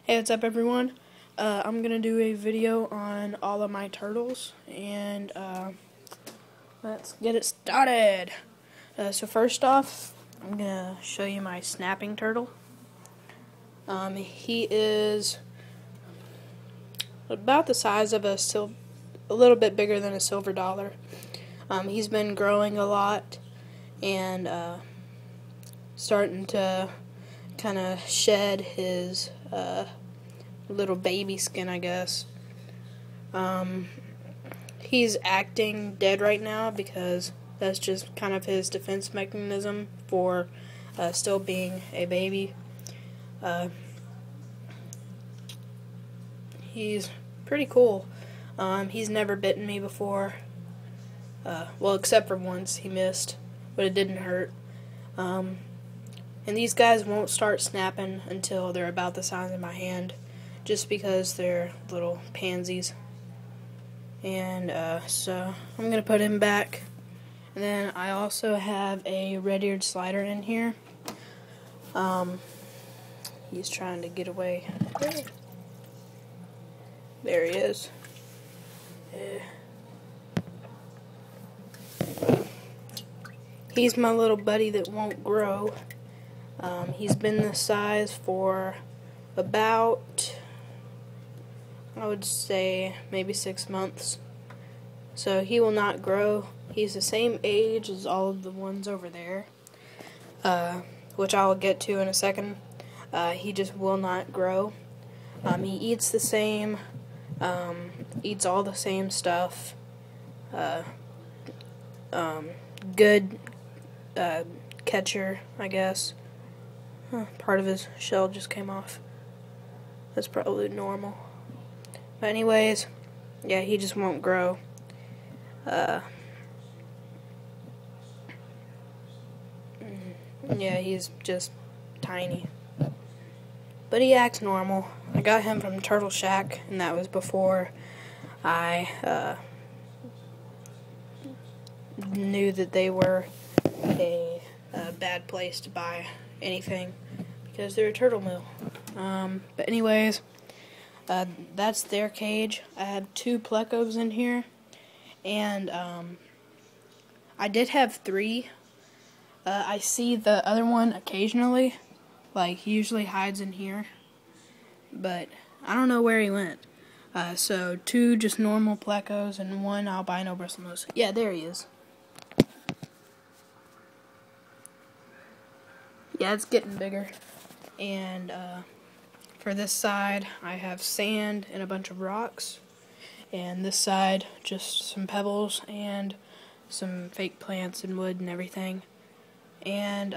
Hey, what's up everyone? I'm going to do a video on all of my turtles, and let's get it started. So first off, I'm going to show you my snapping turtle. He is about the size of a little bit bigger than a silver dollar. He's been growing a lot and starting to kind of shed his little baby skin, I guess. He's acting dead right now because that's just kind of his defense mechanism for still being a baby. He's pretty cool. He's never bitten me before. Well, except for once he missed, but it didn't hurt. And these guys won't start snapping until they're about the size of my hand, just because they're little pansies. And so I'm going to put him back. And then I also have a red-eared slider in here. He's trying to get away. There he is. He's my little buddy that won't grow. He's been this size for about, I would say, maybe 6 months. So he will not grow. He's the same age as all of the ones over there, which I'll get to in a second. He just will not grow. He eats the same, eats all the same stuff. Good catcher, I guess. Part of his shell just came off. That's probably normal. But anyways, yeah, he just won't grow. Yeah, he's just tiny. But he acts normal. I got him from Turtle Shack, and that was before I knew that they were a bad place to buy anything, because they're a turtle mill. But anyways, that's their cage. I have 2 plecos in here, and I did have 3. I see the other one occasionally, like he usually hides in here, but I don't know where he went. So 2 just normal plecos and 1 albino bristlenose. Yeah, there he is. Yeah, it's getting bigger. And for this side, I have sand and a bunch of rocks. And this side, just some pebbles and some fake plants and wood and everything. And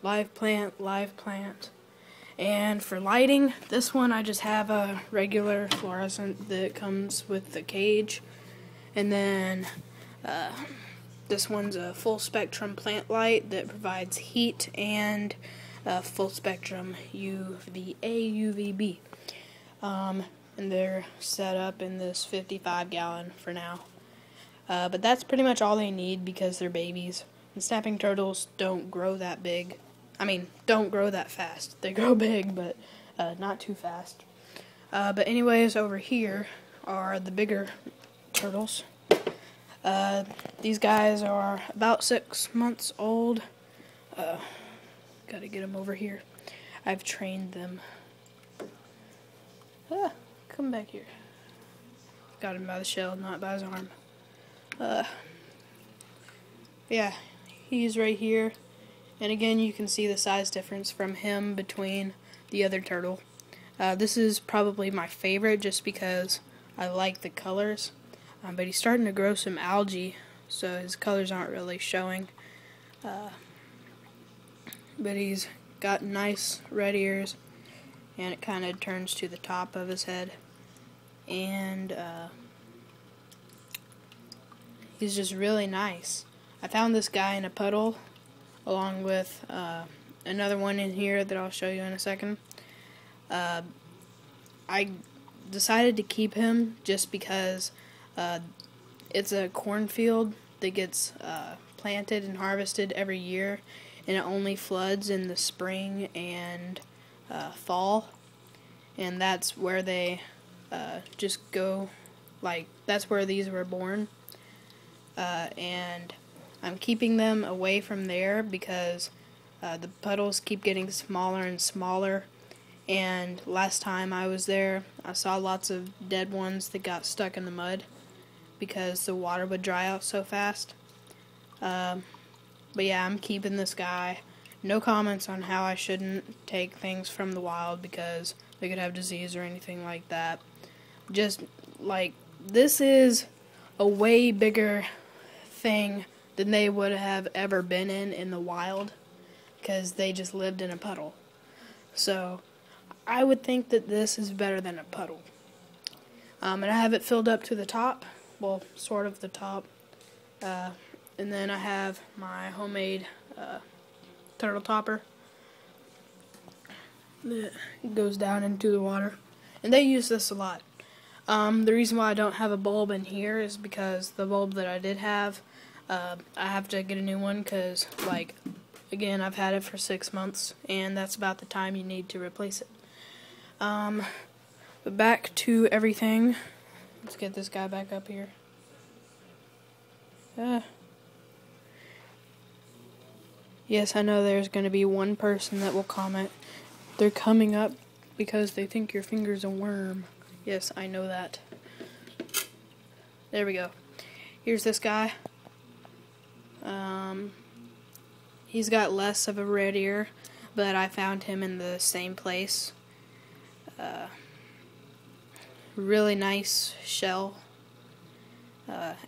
live plant. And for lighting, this one I just have a regular fluorescent that comes with the cage. And then this one's a full spectrum plant light that provides heat and full spectrum UVA, UVB. And they're set up in this 55-gallon for now. But that's pretty much all they need because they're babies. And snapping turtles don't grow that big. I mean, don't grow that fast. They grow big, but not too fast. But anyways, over here are the bigger turtles. These guys are about 6 months old. Gotta get them over here. I've trained them. Come back here. Got him by the shell, not by his arm. Yeah, he's right here. And again, you can see the size difference from him between the other turtle. This is probably my favorite just because I like the colors. But he's starting to grow some algae, so his colors aren't really showing. But he's got nice red ears, and it kind of turns to the top of his head. And he's just really nice. I found this guy in a puddle, along with another one in here that I'll show you in a second. I decided to keep him just because it's a cornfield that gets planted and harvested every year, and it only floods in the spring and fall. and that's where they just go, like, that's where these were born. And I'm keeping them away from there because the puddles keep getting smaller and smaller. And last time I was there, I saw lots of dead ones that got stuck in the mud because the water would dry out so fast. But yeah, I'm keeping this guy. No comments on how I shouldn't take things from the wild because they could have disease or anything like that. Just, like, this is a way bigger thing than they would have ever been in the wild because they just lived in a puddle. So I would think that this is better than a puddle. And I have it filled up to the top, well, sort of the top. And then I have my homemade turtle topper that goes down into the water. And they use this a lot. The reason why I don't have a bulb in here is because the bulb that I did have, I have to get a new one because, like, again, I've had it for 6 months, and that's about the time you need to replace it. But back to everything. Let's get this guy back up here. Yes, I know there's going to be one person that will comment, they're coming up because they think your finger's a worm. Yes, I know that. There we go. Here's this guy. He's got less of a red ear, but I found him in the same place. Really nice shell.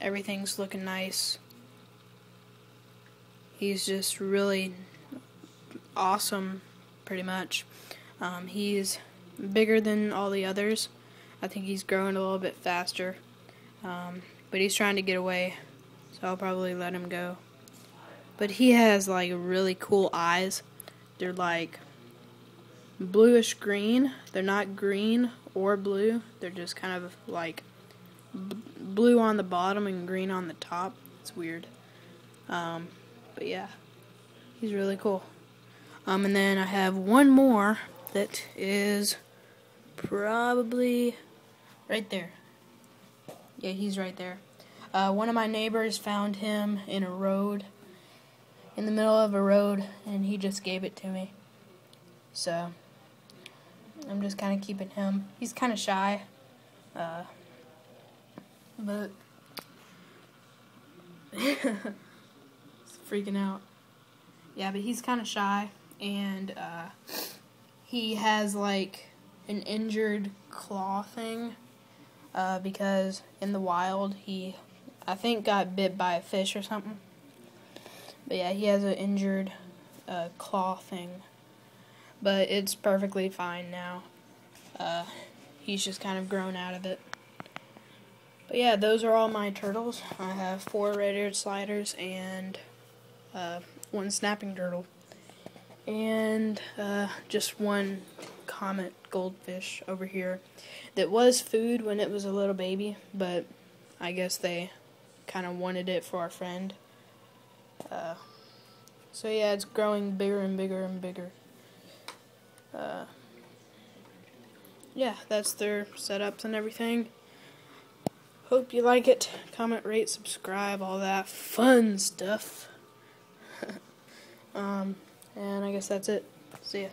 Everything's looking nice. He's just really awesome, pretty much. He's bigger than all the others. I think he's growing a little bit faster. But he's trying to get away, so I'll probably let him go. But he has, like, really cool eyes. They're like bluish green. They're not green or blue. They're just kind of like blue on the bottom and green on the top. It's weird. But yeah, he's really cool. And then I have one more that is probably right there. Yeah, he's right there. One of my neighbors found him in a road, in the middle of a road, and he just gave it to me. So I'm just kind of keeping him. He's kind of shy, but freaking out. Yeah, but he's kind of shy, and he has, like, an injured claw thing, because in the wild he, I think, got bit by a fish or something. But yeah, he has an injured claw thing, but it's perfectly fine now. He's just kind of grown out of it. But yeah, those are all my turtles. I have 4 red-eared sliders and 1 snapping turtle, and just 1 comet goldfish over here that was food when it was a little baby, but I guess they kind of wanted it for our friend. So yeah, it's growing bigger and bigger and bigger. Yeah, that's their setups and everything. Hope you like it. Comment, rate, subscribe, all that fun stuff. And I guess that's it. See ya.